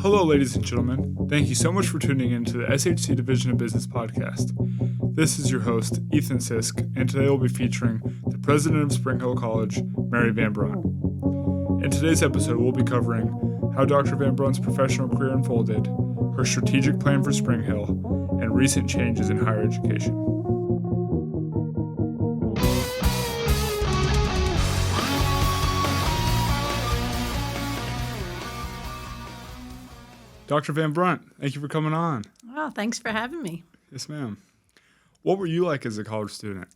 Hello, ladies and gentlemen. Thank you so much for tuning in to the SHC Division of Business podcast. This is your host, Ethan Sisk, and today we'll be featuring the president of Spring Hill College, Mary Van Brunt. In today's episode, we'll be covering how Dr. Van Brunt's professional career unfolded, her strategic plan for Spring Hill, and recent changes in higher education. Dr. Van Brunt, thank you for coming on. Well, thanks for having me. Yes, ma'am. What were you like as a college student?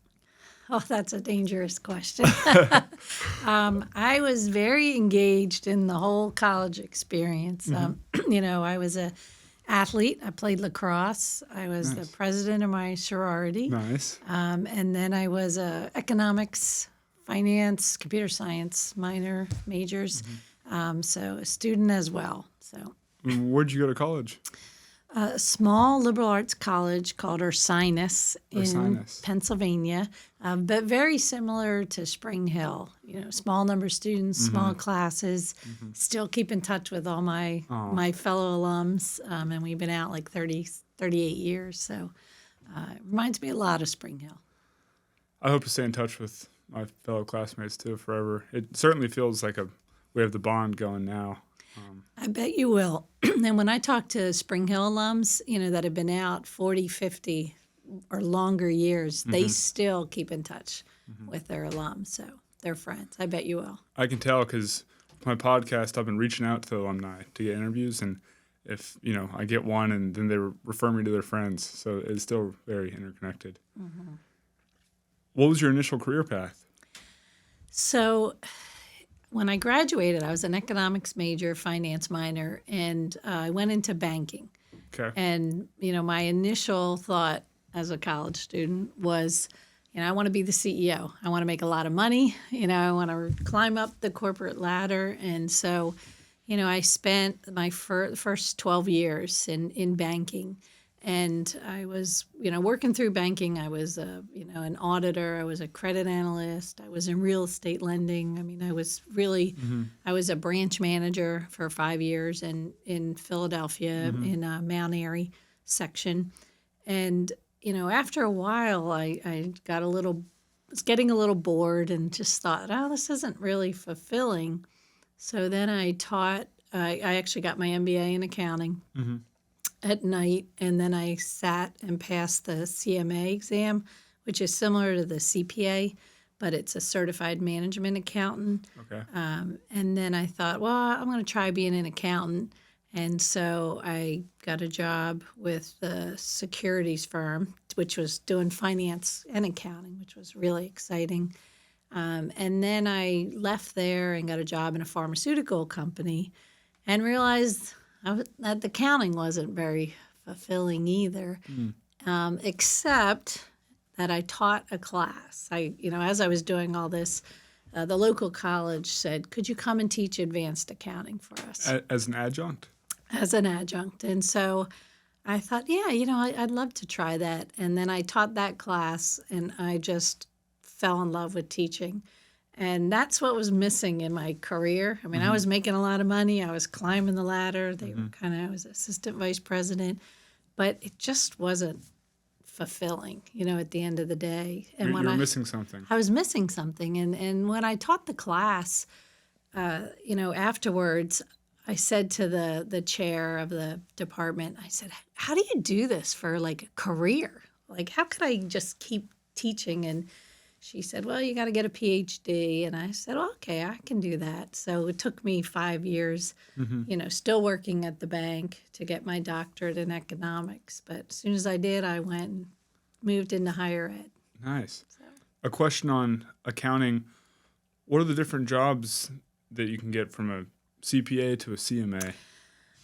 Oh, that's a dangerous question. I was very engaged in the whole college experience. I was an athlete. I played lacrosse. I was the president of my sorority. Nice. And then I was economics, finance, computer science majors. So a student as well. So. Where'd you go to college? A small liberal arts college called Ursinus in Pennsylvania, but very similar to Spring Hill. You know, small number of students, small classes. Still keep in touch with all my fellow alums, and we've been out like 38 years. So it reminds me a lot of Spring Hill. I hope to stay in touch with my fellow classmates too forever. It certainly feels like we have the bond going now. I bet you will. And when I talk to Spring Hill alums, that have been out 40, 50 or longer years, they still keep in touch with their alums. So they're friends. I bet you will. I can tell because my podcast, I've been reaching out to alumni to get interviews. And if, I get one and then they refer me to their friends. So it's still very interconnected. What was your initial career path? So when I graduated, I was an economics major, finance minor, and I went into banking. Okay. And, my initial thought as a college student was, I want to be the CEO. I want to make a lot of money. I want to climb up the corporate ladder. And so, I spent my first 12 years in banking. And I was, working through banking. I was, an auditor. I was a credit analyst. I was in real estate lending. I mean, I was really, I was a branch manager for 5 years in Philadelphia in a Mount Airy section. And, after a while, I was getting a little bored and just thought, oh, this isn't really fulfilling. So then I actually got my MBA in accounting. At night, and then I sat and passed the CMA exam, which is similar to the CPA, but it's a certified management accountant. Okay. And then I thought, well, I'm going to try being an accountant. And so I got a job with the securities firm, which was doing finance and accounting, which was really exciting. And then I left there and got a job in a pharmaceutical company and realized that accounting wasn't very fulfilling either, except that I taught a class. As I was doing all this, the local college said, could you come and teach advanced accounting for us? As an adjunct? As an adjunct. And so I thought, I'd love to try that. And then I taught that class, and I just fell in love with teaching. And that's what was missing in my career. I mean, I was making a lot of money. I was climbing the ladder. I was assistant vice president. But it just wasn't fulfilling, at the end of the day. And you were missing something. I was missing something. And when I taught the class, afterwards, I said to the chair of the department, I said, how do you do this for, like, a career? Like, how could I just keep teaching? And she said, well, you got to get a Ph.D. And I said, well, okay, I can do that. So it took me 5 years, still working at the bank to get my doctorate in economics. But as soon as I did, I went and moved into higher ed. Nice. So. A question on accounting. What are the different jobs that you can get from a CPA to a CMA?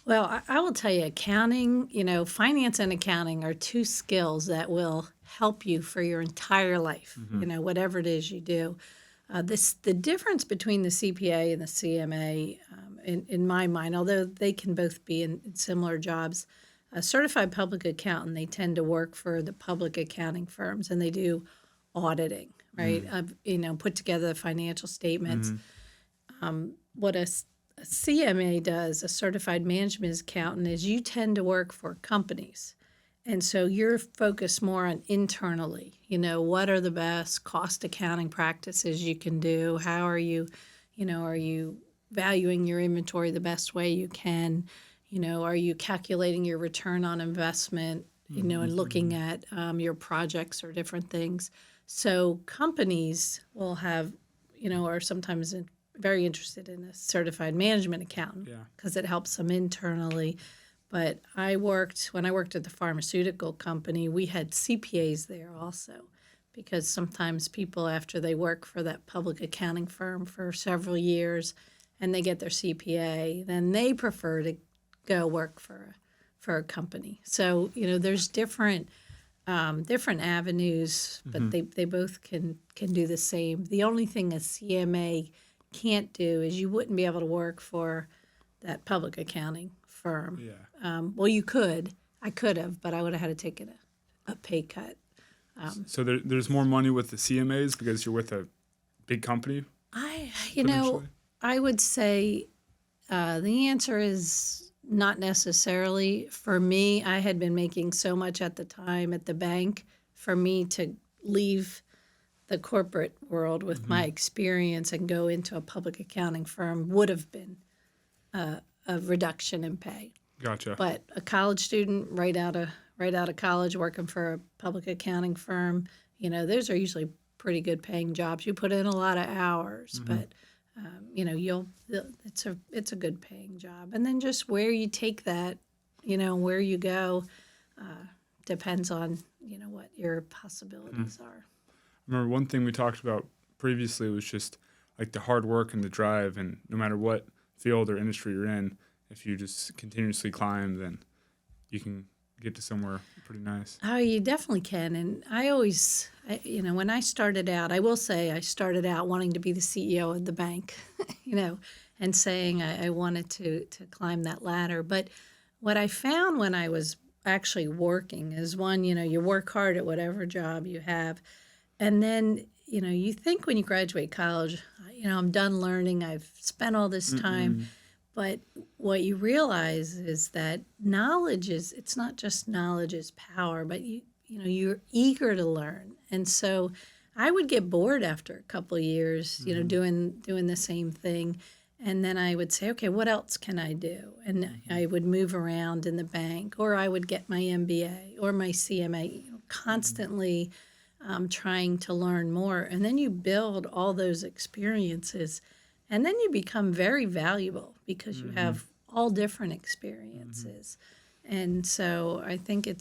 Well, I will tell you, accounting, finance and accounting are two skills that will help you for your entire life, whatever it is you do. The difference between the CPA and the CMA, in my mind, although they can both be in similar jobs, a certified public accountant, they tend to work for the public accounting firms, and they do auditing, right? Put together financial statements. What a a CMA does, a certified management accountant, is you tend to work for companies. And so you're focused more on internally, what are the best cost accounting practices you can do? How are you, are you valuing your inventory the best way you can? Are you calculating your return on investment, and looking at your projects or different things? So companies will have, are sometimes very interested in a certified management accountant because it helps them internally. But when I worked at the pharmaceutical company, we had CPAs there also, because sometimes people, after they work for that public accounting firm for several years and they get their CPA, then they prefer to go work for a company. So, there's different avenues, but they both can do the same. The only thing a CMA can't do is you wouldn't be able to work for that public accounting firm. Well, you could. I could have, but I would have had to take a pay cut. So there's more money with the CMAs because you're with a big company? I would say the answer is not necessarily. For me, I had been making so much at the time at the bank. For me to leave the corporate world with my experience and go into a public accounting firm would have been a reduction in pay. Gotcha. But a college student right out of college working for a public accounting firm, those are usually pretty good paying jobs. You put in a lot of hours, but it's a good paying job. And then just where you take that, where you go, depends on what your possibilities are. I remember one thing we talked about previously was just like the hard work and the drive, and no matter what field or industry you're in, if you just continuously climb, then you can get to somewhere pretty nice. Oh, you definitely can. And I always, when I started out, I will say I started out wanting to be the CEO of the bank, and saying I wanted to climb that ladder. But what I found when I was actually working is, one, you work hard at whatever job you have. And then, you think when you graduate college, I'm done learning, I've spent all this time. But what you realize is that it's not just knowledge is power, but you're eager to learn. And so I would get bored after a couple of years, doing the same thing. And then I would say, okay, what else can I do? And I would move around in the bank, or I would get my MBA or my CMA, constantly trying to learn more. And then you build all those experiences, and then you become very valuable because you have all different experiences. And so I think it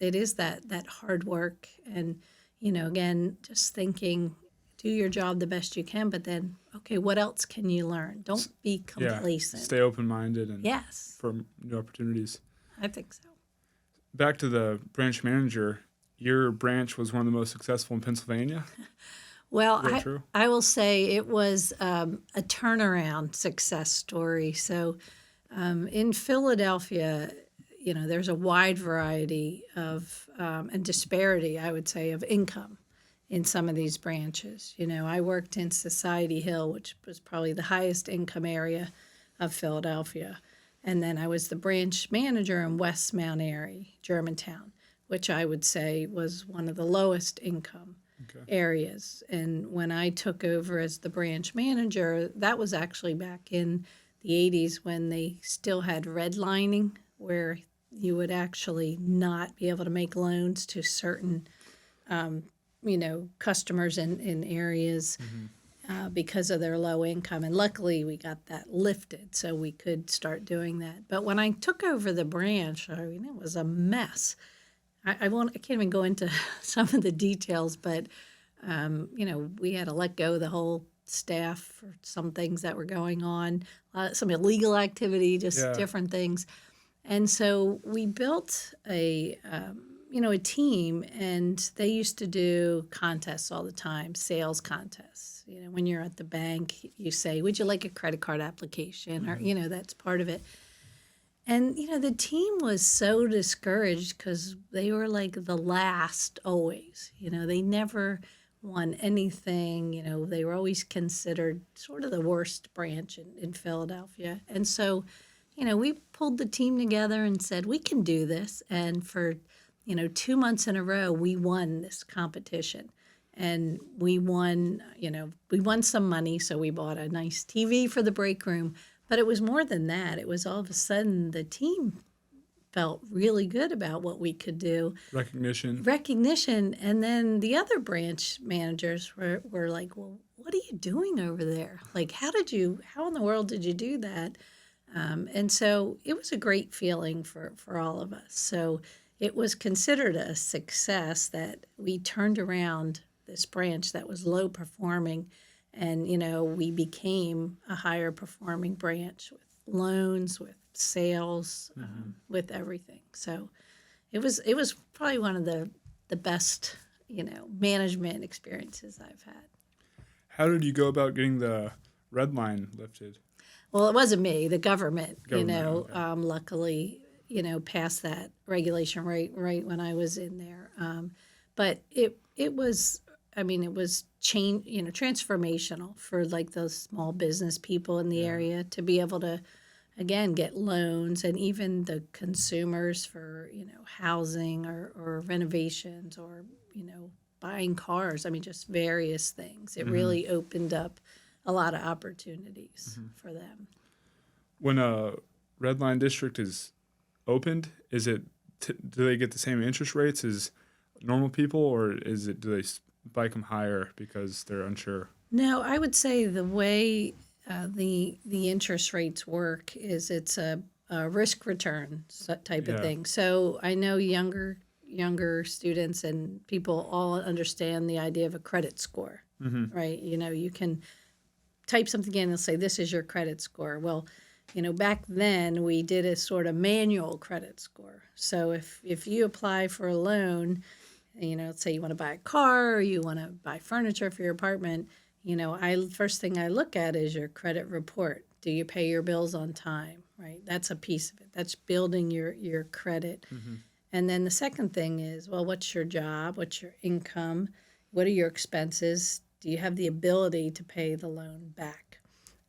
is that hard work, and, again, just thinking, do your job the best you can, but then, okay, what else can you learn? Don't be complacent. Stay open-minded and for new opportunities. I think so. Back to the branch manager, your branch was one of the most successful in Pennsylvania? Well, I will say it was a turnaround success story. So in Philadelphia, there's a wide variety of and disparity, I would say, of income in some of these branches. I worked in Society Hill, which was probably the highest income area of Philadelphia. And then I was the branch manager in West Mount Airy, Germantown, which I would say was one of the lowest income areas. And when I took over as the branch manager, that was actually back in the 80s when they still had redlining, where you would actually not be able to make loans to certain, customers in areas because of their low income. And luckily we got that lifted so we could start doing that. But when I took over the branch, it was a mess. I can't even go into some of the details, but we had to let go of the whole staff for some things that were going on, some illegal activity, just different things. And so we built a team, and they used to do contests all the time, sales contests. When you're at the bank, you say, would you like a credit card application? Or, that's part of it. And, the team was so discouraged because they were like the last always. They never won anything. They were always considered sort of the worst branch in Philadelphia. And so, we pulled the team together and said, we can do this. And for, 2 months in a row, we won this competition. And we won some money. So we bought a nice TV for the break room. But it was more than that. It was all of a sudden the team felt really good about what we could do. Recognition. And then the other branch managers were like, well, what are you doing over there? Like, how in the world did you do that? And so it was a great feeling for all of us. So it was considered a success that we turned around this branch that was low performing. And, we became a higher performing branch with loans, with sales, with everything. So it was probably one of the best, management experiences I've had. How did you go about getting the red line lifted? Well, it wasn't me, the government Okay. luckily, passed that regulation right when I was in there. But it was, it was transformational for like those small business people in the area to be able to, again, get loans, and even the consumers for, housing or renovations or, buying cars. Just various things. It really opened up a lot of opportunities for them. When a red line district is opened, do they get the same interest rates as normal people, or do they spike them higher because they're unsure? No, I would say the way the interest rates work is it's a risk return type of thing. So I know younger students and people all understand the idea of a credit score, right? You can type something in and say, this is your credit score. Well, back then we did a sort of manual credit score. So if you apply for a loan, let's say you want to buy a car or you want to buy furniture for your apartment, first thing I look at is your credit report. Do you pay your bills on time, right? That's a piece of it. That's building your credit. And then the second thing is, well, what's your job? What's your income? What are your expenses? Do you have the ability to pay the loan back?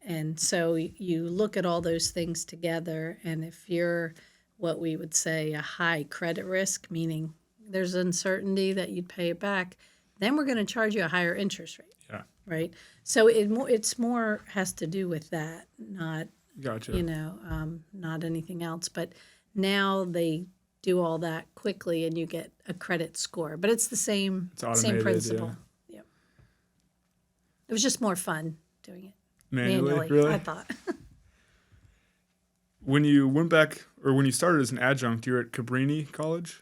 And so you look at all those things together, and if you're what we would say a high credit risk, meaning there's uncertainty that you'd pay it back, then we're going to charge you a higher interest rate. Yeah. Right? So it's more has to do with that, not, Gotcha. not anything else. But now they do all that quickly and you get a credit score. But it's the same principle. Yep. It was just more fun doing it manually really? I thought. When you went back, or when you started as an adjunct, you were at Cabrini College?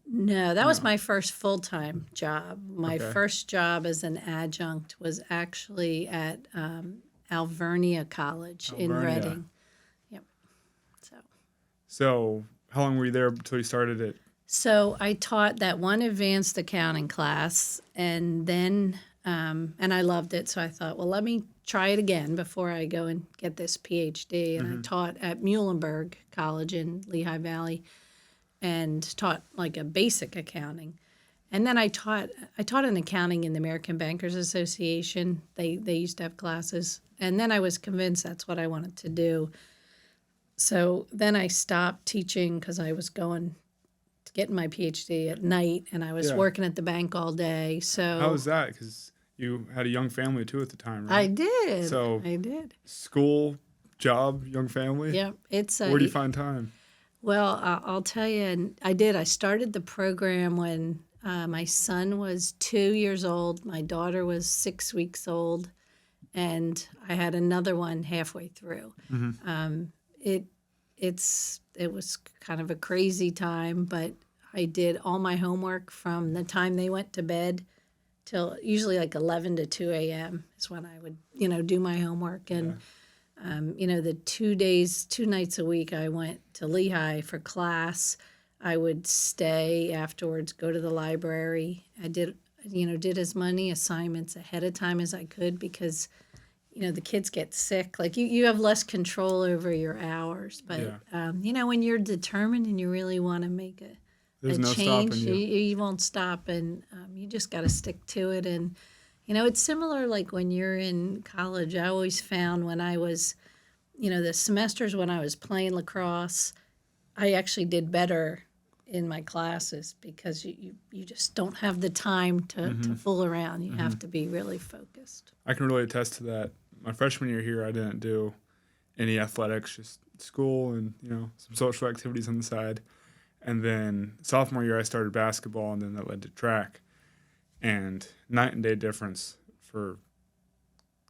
No, that was my first full-time job. My first job as an adjunct was actually at Alvernia College in Reading. Yep. So how long were you there until you started it? So I taught that one advanced accounting class, and then and I loved it. So I thought, well, let me try it again before I go and get this Ph.D. And I taught at Muhlenberg College in Lehigh Valley, and taught like a basic accounting. And then I taught an accounting in the American Bankers Association. They used to have classes. And then I was convinced that's what I wanted to do. So then I stopped teaching because I was going to get my PhD at night, and I was working at the bank all day. So how was that? Because you had a young family too at the time, right? I did. So I did. School, job, young family? Yep. Where do you find time? Well, I'll tell you, and I did. I started the program when my son was 2 years old. My daughter was 6 weeks old, and I had another one halfway through. It was kind of a crazy time, but I did all my homework from the time they went to bed till usually like 11 to 2 a.m. is when I would, do my homework. And the 2 nights a week I went to Lehigh for class. I would stay afterwards, go to the library. I did as many assignments ahead of time as I could because, the kids get sick. Like you have less control over your hours. But, when you're determined and you really want to make There's a no change. stopping you. You won't stop, and you just got to stick to it. And it's similar like when you're in college. I always found when I was, the semesters when I was playing lacrosse, I actually did better in my classes because you just don't have the time to fool around. You have to be really focused. I can really attest to that. My freshman year here, I didn't do any athletics, just school and, some social activities on the side. And then sophomore year, I started basketball, and then that led to track. And night and day difference for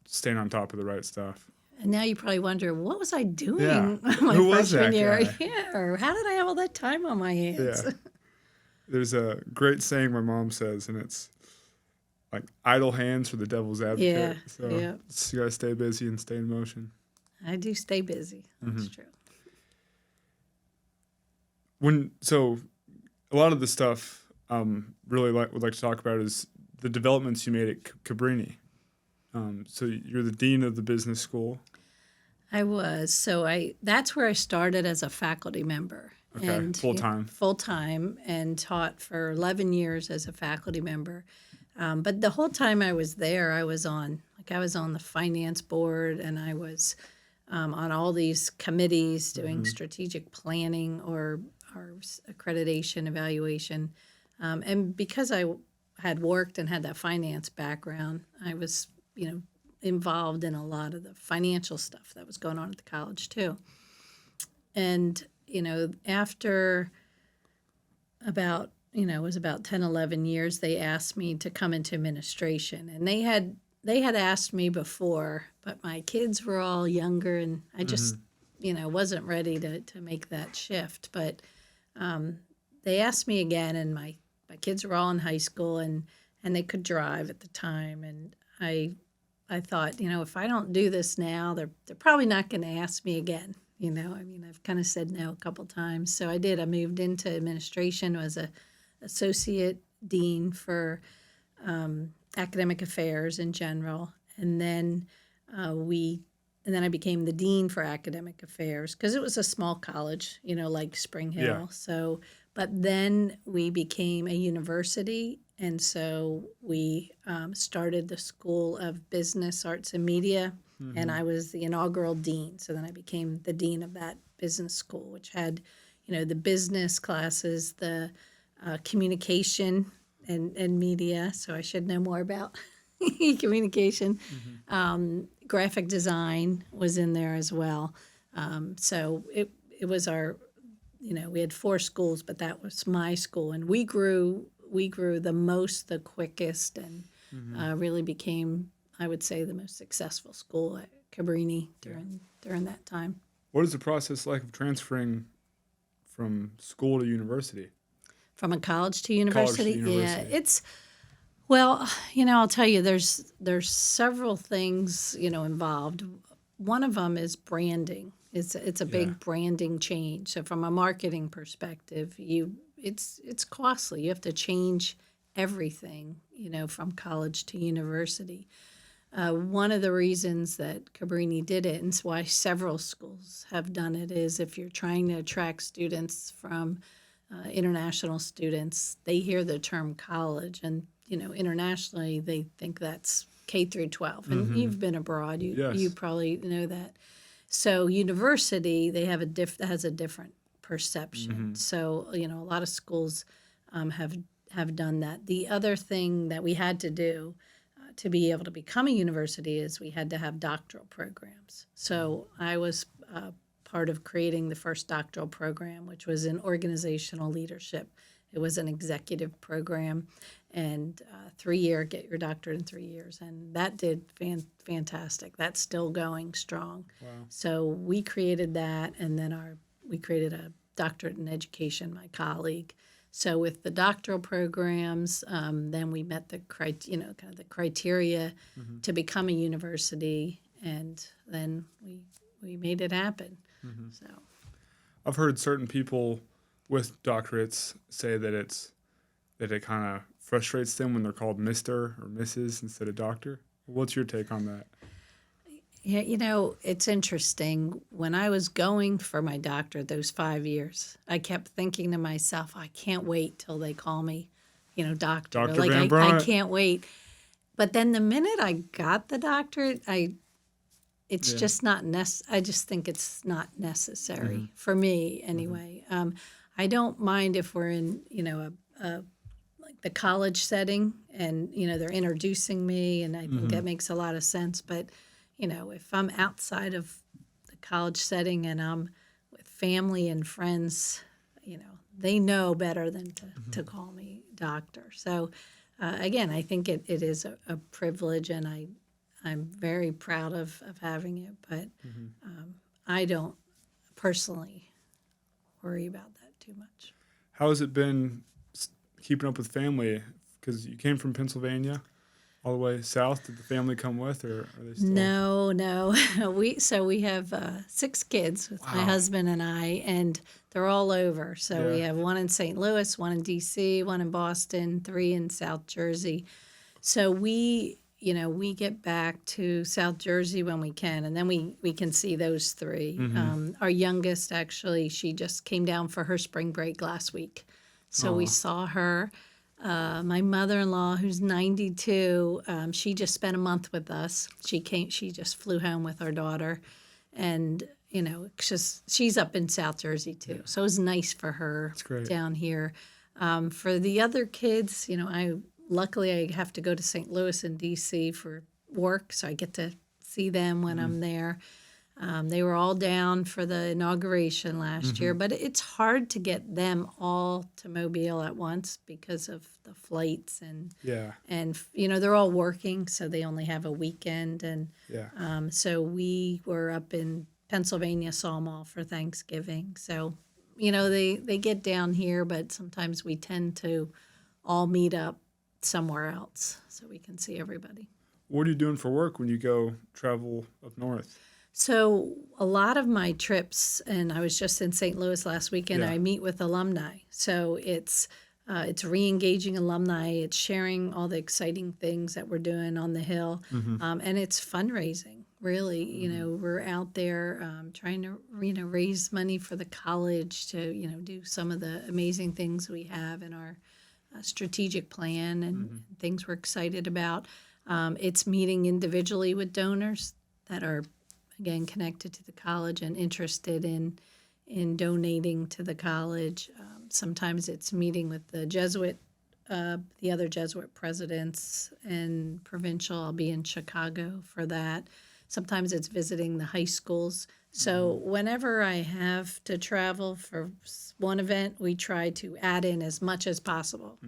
staying on top of the right stuff. And now you probably wonder, what was I doing my Who was freshman that year? guy? Yeah, or how did I have all that time on my hands? Yeah. There's a great saying my mom says, and it's like idle hands are the devil's advocate. Yeah, So yeah. You got to stay busy and stay in motion. I do stay busy. That's true. So a lot of the stuff really would like to talk about is the developments you made at Cabrini. So you're the dean of the business school. I was. So that's where I started as a faculty member. Okay, and full-time. Full-time, and taught for 11 years as a faculty member. But the whole time I was there, I was on the finance board, and I was on all these committees doing strategic planning or accreditation evaluation. And because I had worked and had that finance background, I was, involved in a lot of the financial stuff that was going on at the college too. And, after about, it was about 10, 11 years, they asked me to come into administration. And they had asked me before, but my kids were all younger, and I just, wasn't ready to make that shift. But they asked me again, and my kids were all in high school, and they could drive at the time. And I thought, if I don't do this now, they're probably not going to ask me again. I've kind of said no a couple times. So I did. I moved into administration, was a associate dean for academic affairs in general. And then I became the dean for academic affairs because it was a small college, like Spring Hill. Yeah. So, but then we became a university, and so we started the School of Business, Arts, and Media, and I was the inaugural dean. So then I became the dean of that business school, which had, the business classes, the communication and media. So I should know more about communication. Graphic design was in there as well. So it was our, we had 4 schools, but that was my school, and we grew the most, the quickest, and really became, I would say, the most successful school at Cabrini during that time. What is the process like of transferring from school to university? From a college to university? College to university. Yeah, it's, well, I'll tell you, there's several things, involved. One of them is branding. It's a big branding change. So from a marketing perspective, it's costly. You have to change everything, from college to university. One of the reasons that Cabrini did it, and it's why several schools have done it, is if you're trying to attract students from international students, they hear the term college, and internationally they think that's K through 12. And you've been abroad, you probably know that. So university, they have has a different perception. So a lot of schools have done that. The other thing that we had to do to be able to become a university is we had to have doctoral programs. So I was part of creating the first doctoral program, which was in organizational leadership. It was an executive program, and 3-year, get your doctorate in 3 years. And that did fantastic. That's still going strong. Wow. So we created that, and then we created a doctorate in education, my colleague. So with the doctoral programs, then we met the criteria to become a university, and then we made it happen. So I've heard certain people with doctorates say that it kind of frustrates them when they're called Mr. or Mrs. instead of Doctor. What's your take on that? Yeah, it's interesting. When I was going for my doctorate those 5 years, I kept thinking to myself, I can't wait till they call me, doctor. Dr. Like Van I Brunt. can't wait. But then the minute I got the doctorate, it's Yeah. just not I just think it's not necessary for me anyway. I don't mind if we're in, like the college setting and, they're introducing me, and I think that makes a lot of sense. But, if I'm outside of the college setting and I'm with family and friends, they know better than to call me doctor. So, again, I think it is a privilege, and I'm very proud of having it, but I don't personally worry about that too much. How has it been keeping up with family? Because you came from Pennsylvania all the way south. Did the family come with, or are they still? No. we have 6 kids with my husband and I, and they're all over. So we have one in St. Louis, one in D.C., one in Boston, 3 in South Jersey. So we get back to South Jersey when we can, and then we can see those 3. Our youngest, actually, she just came down for her spring break last week. So we saw her. My mother-in-law, who's 92, she just spent a month with us. She just flew home with our daughter, and she's up in South Jersey too. So it was nice for her down here. For the other kids, luckily I have to go to St. Louis and D.C. for work, so I get to see them when I'm there. They were all down for the inauguration last year, but it's hard to get them all to Mobile at once because of the flights and they're all working, so they only have a weekend. And so we were up in Pennsylvania, saw them all for Thanksgiving. So they get down here, but sometimes we tend to all meet up somewhere else so we can see everybody. What are you doing for work when you go travel up north? So a lot of my trips, and I was just in St. Louis last weekend, I meet with alumni. So it's re-engaging alumni. It's sharing all the exciting things that we're doing on the Hill. And it's fundraising, really. We're out there trying to, raise money for the college to, do some of the amazing things we have in our strategic plan and things we're excited about. It's meeting individually with donors that are, again, connected to the college and interested in donating to the college. Sometimes it's meeting with the other Jesuit presidents and provincial. I'll be in Chicago for that. Sometimes it's visiting the high schools. So whenever I have to travel for one event, we try to add in as much as possible.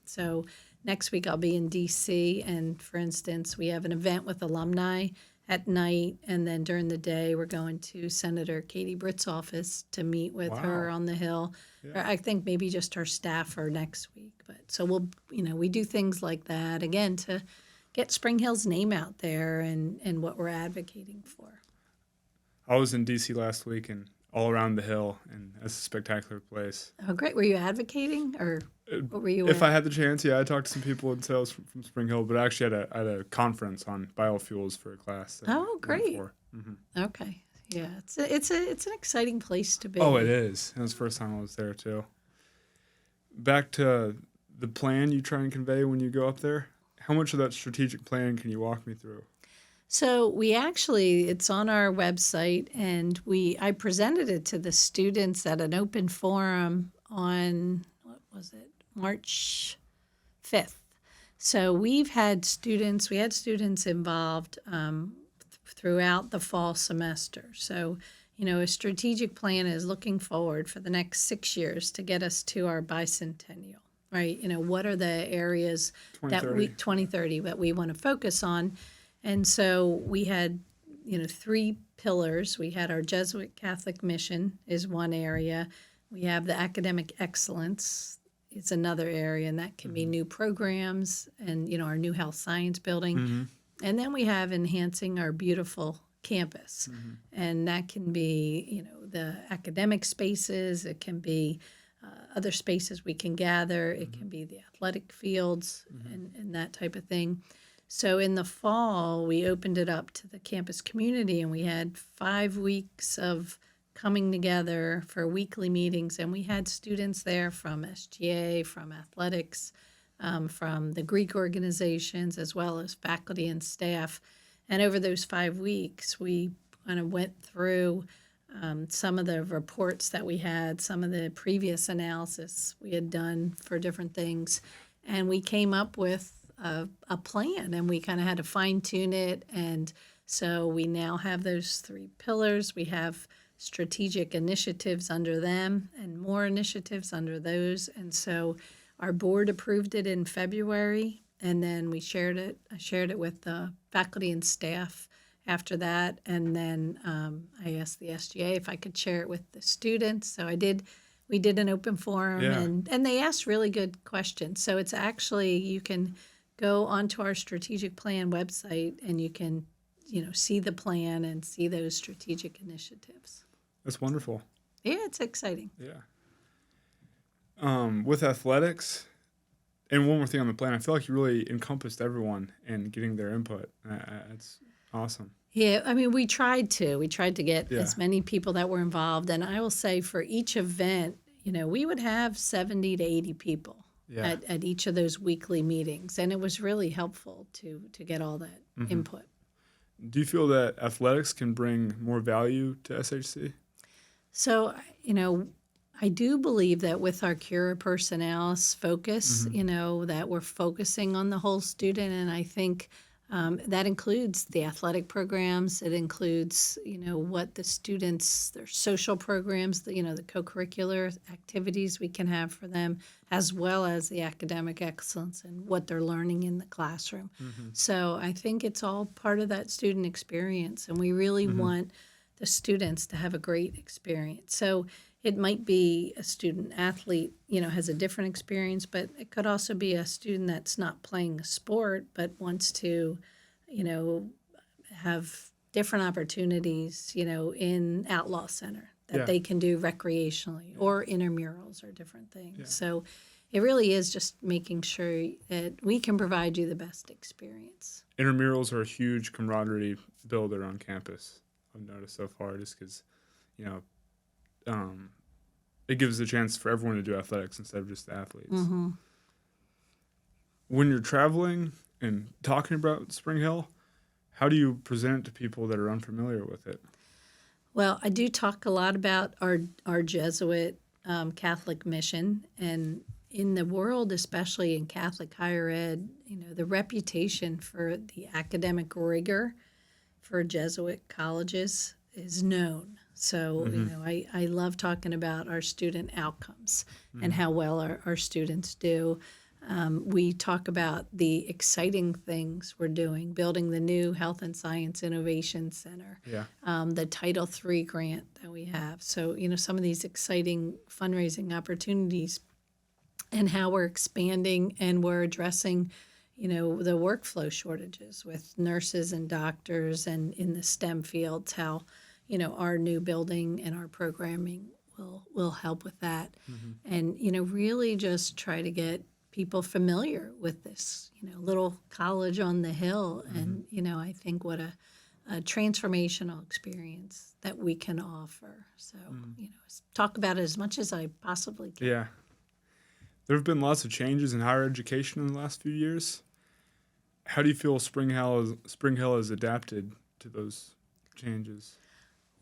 So next week I'll be in D.C., and for instance, we have an event with alumni at night, and then during the day we're going to Senator Katie Britt's office to meet with her on the Hill. Or I think maybe just her staff for next week. But so we'll, we do things like that, again, to get Spring Hill's name out there and what we're advocating for. I was in D.C. last week and all around the Hill, and it's a spectacular place. Oh, great. Were you advocating, or what were you If I had the chance, I talked to some people in sales from Spring Hill, but I actually had a conference on biofuels for a class. Oh, great. Okay. Yeah, it's an exciting place to be. Oh, it is. It was the first time I was there, too. Back to the plan you try and convey when you go up there. How much of that strategic plan can you walk me through? So it's on our website, and I presented it to the students at an open forum on, March 5th. So we had students involved throughout the fall semester. So, a strategic plan is looking forward for the next 6 years to get us to our bicentennial, right? What are the areas 2030 that we want to focus on? And so we had, 3 pillars. We had our Jesuit Catholic mission is one area. We have the academic excellence. It's another area, and that can be new programs and, our new health science building. And then we have enhancing our beautiful campus. And that can be, the academic spaces. It can be other spaces we can gather. It can be the athletic fields and that type of thing. So in the fall, we opened it up to the campus community, and we had 5 weeks of coming together for weekly meetings. And we had students there from SGA, from athletics, from the Greek organizations, as well as faculty and staff. And over those 5 weeks, we kind of went through some of the reports that we had, some of the previous analysis we had done for different things. And we came up with a plan, and we kind of had to fine tune it. And so we now have those 3 pillars. We have strategic initiatives under them and more initiatives under those. And so our board approved it in February, and then we shared it. I shared it with the faculty and staff after that, and then I asked the SGA if I could share it with the students. So I did. We did an open forum, Yeah. and they asked really good questions. So it's actually, you can go onto our strategic plan website, and you can, see the plan and see those strategic initiatives. That's wonderful. Yeah, it's exciting. Yeah. With athletics, and one more thing on the plan, I feel like you really encompassed everyone in getting their input. That's awesome. Yeah, I mean, we tried to. We tried to get Yeah. as many people that were involved. And I will say, for each event, we would have 70 to 80 people Yeah. at each of those weekly meetings. And it was really helpful to get all that input. Do you feel that athletics can bring more value to SHC? So, I do believe that with our Cura Personalis focus, that we're focusing on the whole student. And I think that includes the athletic programs. It includes, what the students, their social programs, the co-curricular activities we can have for them, as well as the academic excellence and what they're learning in the classroom. So I think it's all part of that student experience, and we really want the students to have a great experience. So it might be a student athlete, has a different experience, but it could also be a student that's not playing a sport but wants to, have different opportunities, in Outlaw Center that they can do recreationally, or intramurals or different things. Yeah. So it really is just making sure that we can provide you the best experience. Intramurals are a huge camaraderie builder on campus, I've noticed so far, just because, it gives a chance for everyone to do athletics instead of just the athletes. When you're traveling and talking about Spring Hill, how do you present it to people that are unfamiliar with it? Well, I do talk a lot about our Jesuit Catholic mission, and in the world, especially in Catholic higher ed, the reputation for the academic rigor for Jesuit colleges is known. So, I love talking about our student outcomes and how well our students do. We talk about the exciting things we're doing, building the new Health and Science Innovation Center, the Title III grant that we have. So, some of these exciting fundraising opportunities, and how we're expanding and we're addressing, the workflow shortages with nurses and doctors, and in the STEM fields, how, our new building and our programming will help with that. And, really just try to get people familiar with this, little college on the hill. And, I think what a transformational experience that we can offer. So, talk about it as much as I possibly can. Yeah. There have been lots of changes in higher education in the last few years. How do you feel Spring Hill has adapted to those changes?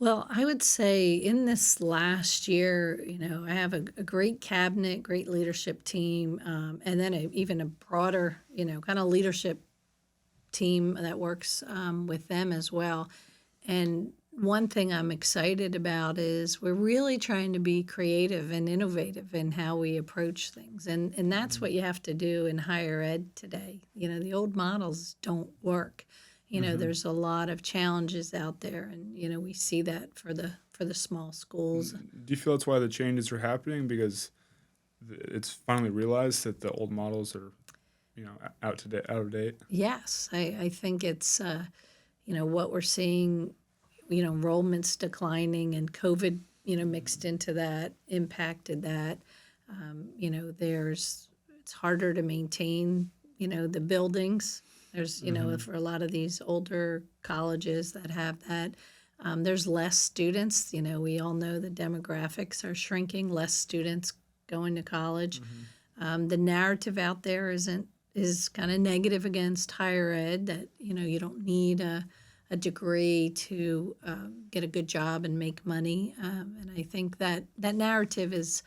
Well, I would say in this last year, I have a great cabinet, great leadership team, and then even a broader, kind of leadership team that works with them as well. And one thing I'm excited about is we're really trying to be creative and innovative in how we approach things. And that's what you have to do in higher ed today. The old models don't work. There's a lot of challenges out there, and we see that for the small schools. Do you feel that's why the changes are happening, because it's finally realized that the old models are, out of date? Yes, I think it's what we're seeing. Enrollments declining, and COVID mixed into that, impacted that. It's harder to maintain the buildings. There's, for a lot of these older colleges that have that, there's less students. We all know the demographics are shrinking, less students going to college. The narrative out there is kind of negative against higher ed, that, you don't need a degree to get a good job and make money. And I think that narrative is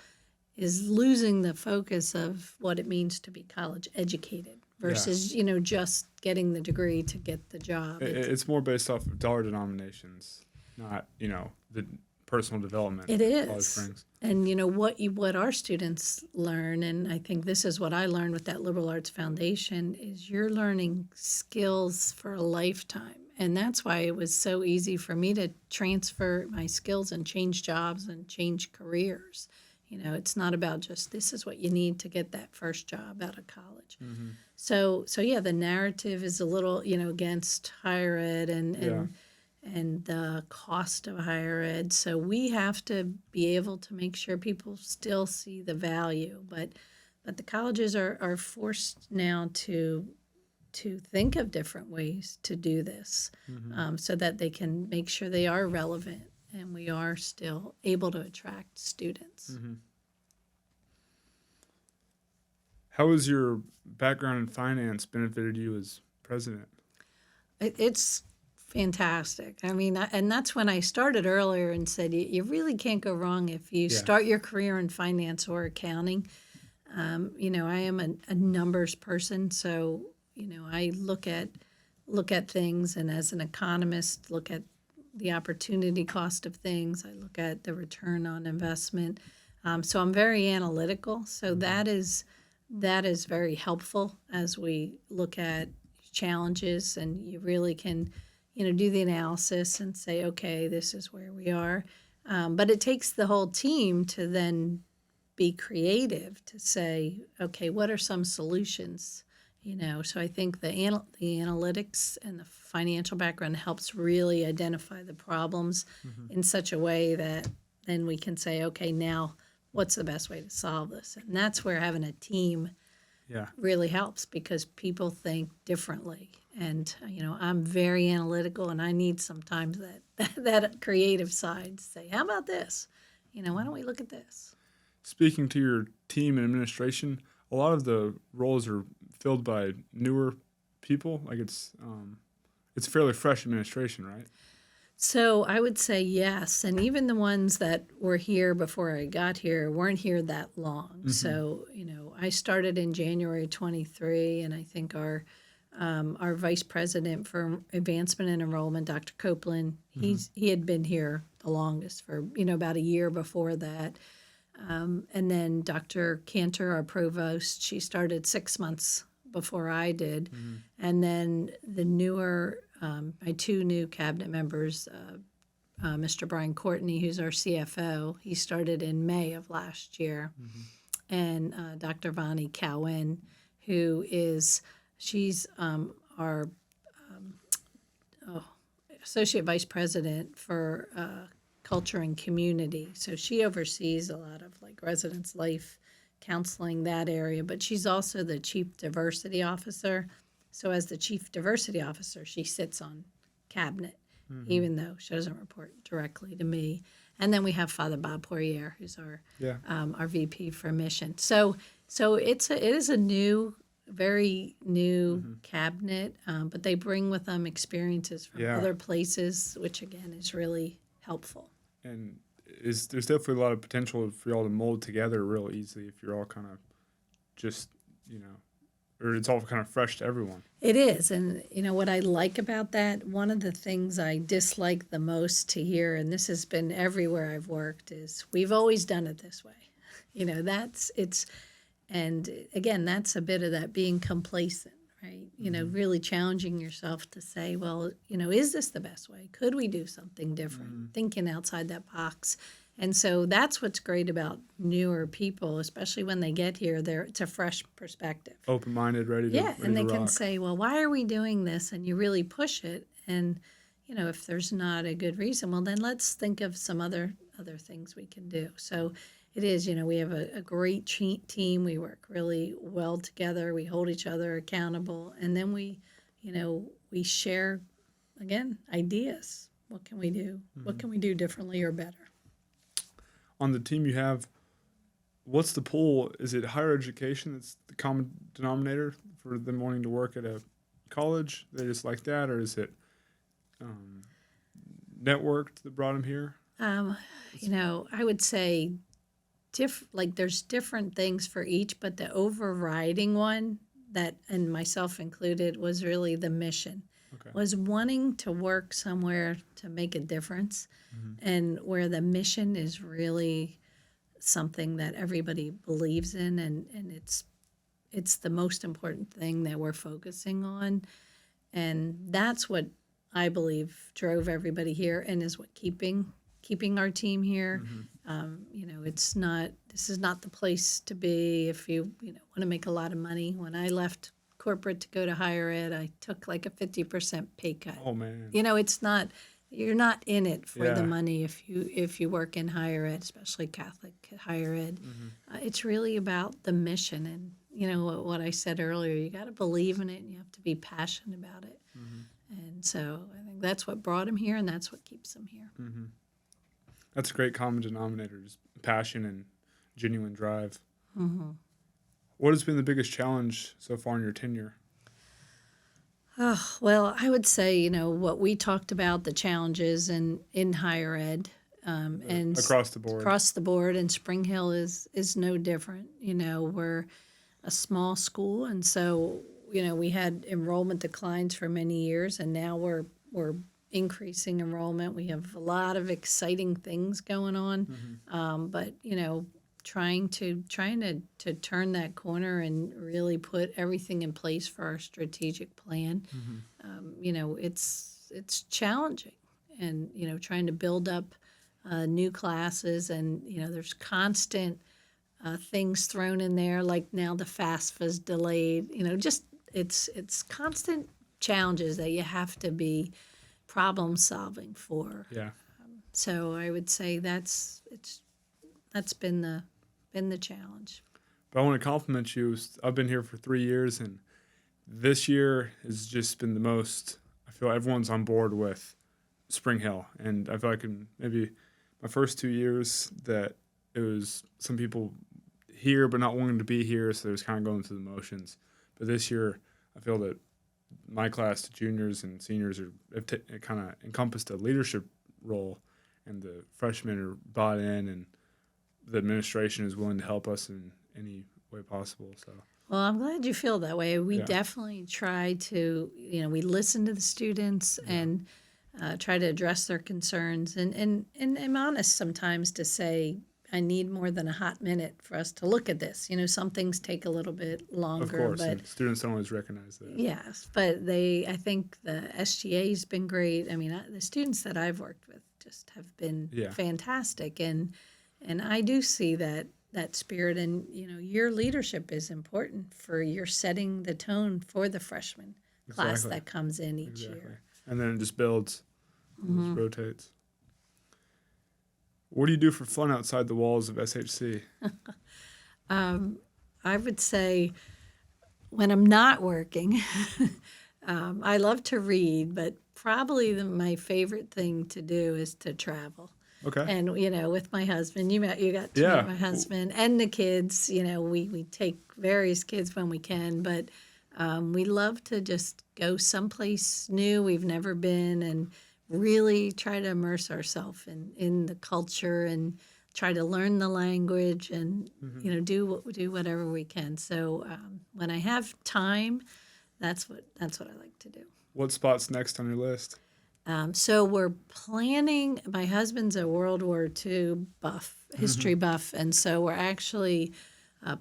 losing the focus of what it means to be college educated versus, just getting the degree to get the job. It's more based off of dollar denominations, not, the personal development. It college is. brings. And, what our students learn, and I think this is what I learned with that Liberal Arts Foundation, is you're learning skills for a lifetime. And that's why it was so easy for me to transfer my skills and change jobs and change careers. It's not about just this is what you need to get that first job out of college. So yeah, the narrative is a little, against higher ed and the cost of higher ed. So we have to be able to make sure people still see the value. But the colleges are forced now to think of different ways to do this, so that they can make sure they are relevant and we are still able to attract students. How has your background in finance benefited you as president? It's fantastic. I mean, and that's when I started earlier and said you really can't go wrong if you start your career in finance or accounting. I am a numbers person, so I look at things, and as an economist, look at the opportunity cost of things. I look at the return on investment. So I'm very analytical. So that is very helpful as we look at challenges, and you really can, do the analysis and say, okay, this is where we are. But it takes the whole team to then be creative to say, okay, what are some solutions? So I think the analytics and the financial background helps really identify the problems in such a way that then we can say, okay, now what's the best way to solve this? And that's where having a team really helps, because people think differently. And, I'm very analytical, and I need sometimes that creative side to say, how about this? Why don't we look at this? Speaking to your team and administration, a lot of the roles are filled by newer people. Like it's a fairly fresh administration, right? So I would say yes, and even the ones that were here before I got here weren't here that long. So I started in January 23, and I think our vice president for advancement and enrollment, Dr. Copeland, he had been here the longest for about a year before that. And then Dr. Cantor, our provost, she started 6 months before I did. And then the newer, my two new cabinet members, Mr. Brian Courtney, who's our CFO, he started in May of last year. And Dr. Vani Cowan, she's our associate vice president for culture and community. So she oversees a lot of residence life counseling, that area, but she's also the chief diversity officer. So as the chief diversity officer, she sits on cabinet, even though she doesn't report directly to me. And then we have Father Bob Poirier, who's our VP for mission. So it is a very new cabinet, but they bring with them experiences from other places, which again is really helpful. And there's definitely a lot of potential for y'all to mold together real easily if you're all kind of just, or it's all kind of fresh to everyone. It is. And, what I like about that, one of the things I dislike the most to hear, and this has been everywhere I've worked, is we've always done it this way. And again, that's a bit of that being complacent, right? Really challenging yourself to say, well, is this the best way? Could we do something different? Thinking outside that box. And so that's what's great about newer people, especially when they get here. It's a fresh perspective. Open-minded, ready to and they rock. can say, well, why are we doing this? And you really push it. And, if there's not a good reason, well, then let's think of some other things we can do. So it is, we have a great team. We work really well together. We hold each other accountable. And then we, we share, again, ideas. What can we do? What can we do differently or better? On the team you have, what's the pull? Is it higher education that's the common denominator for them wanting to work at a college? They just like that, or is it networked that brought them here? I would say there's different things for each, but the overriding one that, and myself included, was really the mission. Okay. Was wanting to work somewhere to make a difference, and where the mission is really something that everybody believes in, and it's the most important thing that we're focusing on, and that's what I believe drove everybody here, and is what keeping our team here. This is not the place to be if you want to make a lot of money. When I left corporate to go to higher ed, I took like a 50% pay cut. Oh man. It's not, you're not in it for the Yeah. money if you work in higher ed, especially Catholic higher ed. It's really about the mission, and what I said earlier, you got to believe in it and you have to be passionate about it. And so I think that's what brought him here, and that's what keeps him here. That's a great common denominator, just passion and genuine drive. What has been the biggest challenge so far in your tenure? Oh, well, I would say, what we talked about, the challenges in higher ed, and Across the board. across the board, and Spring Hill is no different. We're a small school, and so, we had enrollment declines for many years, and now we're increasing enrollment. We have a lot of exciting things going on, but trying to turn that corner and really put everything in place for our strategic plan. It's challenging, and trying to build up new classes, and there's constant things thrown in there, like now the FAFSA's delayed. It's constant challenges that you have to be problem solving for. Yeah. So I would say that's been the challenge. But I want to compliment you. I've been here for 3 years, and this year has just been the most. I feel everyone's on board with Spring Hill, and I feel like in maybe my first 2 years that it was some people here but not wanting to be here, so they was kind of going through the motions. But this year, I feel that my class, the juniors and seniors, have kind of encompassed a leadership role, and the freshmen are bought in, and the administration is willing to help us in any way possible. So. Well, I'm glad you feel that way. We Yeah. definitely try to, we listen to the students and try to address their concerns. And I'm honest sometimes to say, I need more than a hot minute for us to look at this. Some things take a little bit longer. Of course, but and students don't always recognize that. yes, but I think the SGA's been great. I mean, the students that I've worked with just have been fantastic. And I do see that spirit, and your leadership is important for your setting the tone for the freshman class that comes in each year. And then it just builds, it just rotates. What do you do for fun outside the walls of SHC? I would say when I'm not working, I love to read, but probably my favorite thing to do is to travel. Okay. And with my husband, you got to meet my husband and the kids. We take various kids when we can, but we love to just go someplace new we've never been, and really try to immerse ourselves in the culture, and try to learn the language, and do whatever we can. So when I have time, that's what I like to do. What spot's next on your list? So we're planning, my husband's a World War II buff, history buff, and so we're actually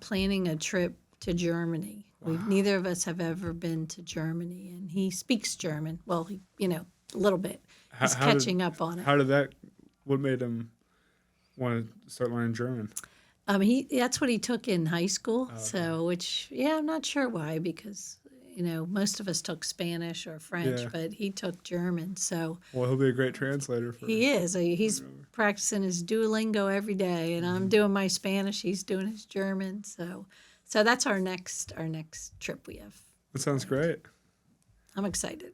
planning a trip to Germany. Wow. Neither of us have ever been to Germany, and he speaks German. Well, a little bit. He's catching up on it. What made him want to start learning German? That's what he took in high school, I'm not sure why, because most of us took Spanish or French, but he took German. So he'll be a great translator for. He is. He's practicing his Duolingo every day, and I'm doing my Spanish. He's doing his German. So that's our next trip we have. That sounds great. I'm excited.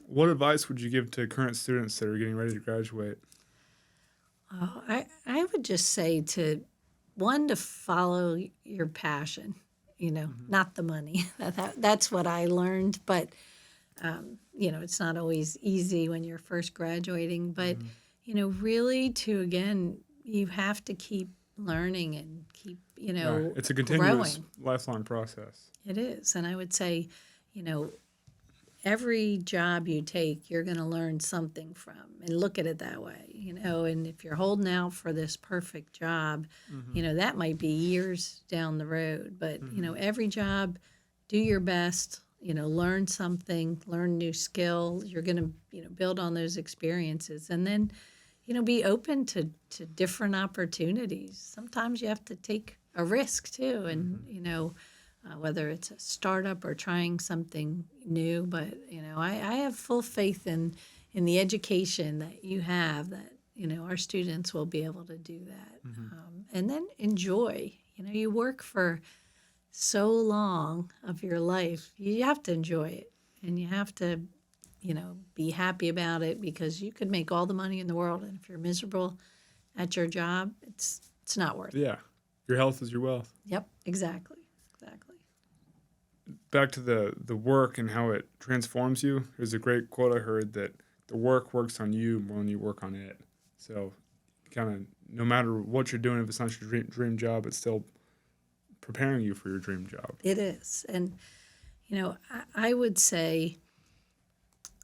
What advice would you give to current students that are getting ready to graduate? Oh, I would just say to follow your passion, not the money. That's what I learned. But, it's not always easy when you're first graduating. But, really again, you have to keep learning and keep, Right. It's a continuous, growing. lifelong process. It is. And I would say, every job you take, you're going to learn something from, and look at it that way, and if you're holding out for this perfect job, that might be years down the road, but, every job, do your best, learn something, learn new skill. You're going to, build on those experiences, and then, be open to different opportunities. Sometimes you have to take a risk too, and, whether it's a startup or trying something new. But, I have full faith in the education that you have, that, our students will be able to do that. And then enjoy. You work for so long of your life. You have to enjoy it. And you have to, be happy about it, because you could make all the money in the world, and if you're miserable at your job, it's not worth it. Yeah. Your health is your wealth. Yep, exactly. Back to the work and how it transforms you. There's a great quote I heard that the work works on you more than you work on it. So kind of no matter what you're doing, if it's not your dream job, it's still preparing you for your dream job. It is. And, I would say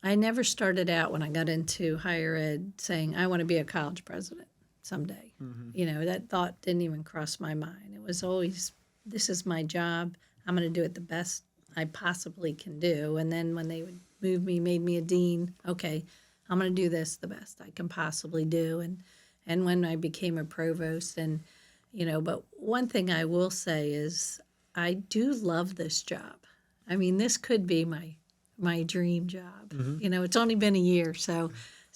I never started out when I got into higher ed saying I want to be a college president someday. That thought didn't even cross my mind. It was always, this is my job. I'm going to do it the best I possibly can do. And then when they would move me, made me a dean, okay, I'm going to do this the best I can possibly do. And when I became a provost, and, but one thing I will say is I do love this job. I mean, this could be my dream job. It's only been a year, so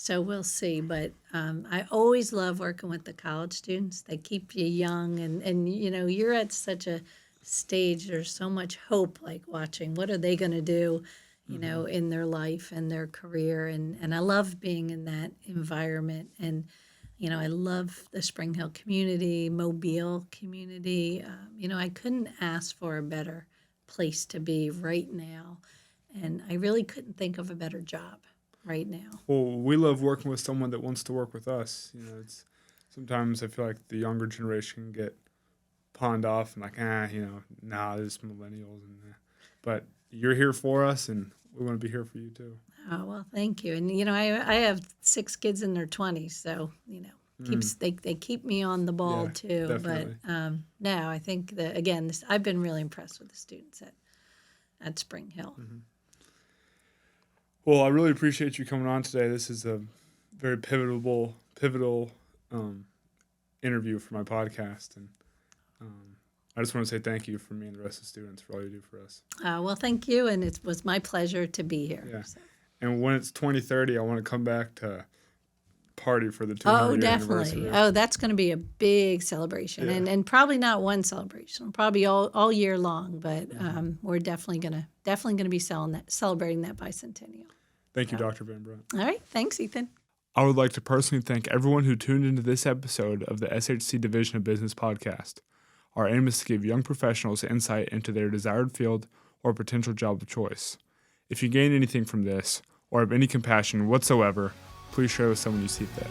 we'll see. But I always love working with the college students. They keep you young, and you're at such a stage. There's so much hope, like watching what are they going to do, in their life and their career. And I love being in that environment. And, I love the Spring Hill community, Mobile community. I couldn't ask for a better place to be right now. And I really couldn't think of a better job right now. Well, we love working with someone that wants to work with us. It's sometimes I feel like the younger generation can get pawned off and like, they're just millennials. But you're here for us, and we want to be here for you too. Oh, well, thank you. And, I have 6 kids in their 20s, so, they keep me on the ball too. Definitely. But no, I think that, again, I've been really impressed with the students at Spring Hill. Well, I really appreciate you coming on today. This is a very pivotal interview for my podcast, and I just want to say thank you for me and the rest of the students for all you do for us. Well, thank you, and it was my pleasure to be here. Yeah. So. And when it's 2030, I want to come back to party for the 200 year anniversary. Oh, that's going to be a big celebration, and probably not one celebration, probably all year long. But we're definitely gonna be celebrating that bicentennial. Thank you, Dr. Van Brunt. All right, thanks, Ethan. I would like to personally thank everyone who tuned into this episode of the SHC Division of Business podcast. Our aim is to give young professionals insight into their desired field or potential job of choice. If you gain anything from this, or have any compassion whatsoever, please share with someone you see fit.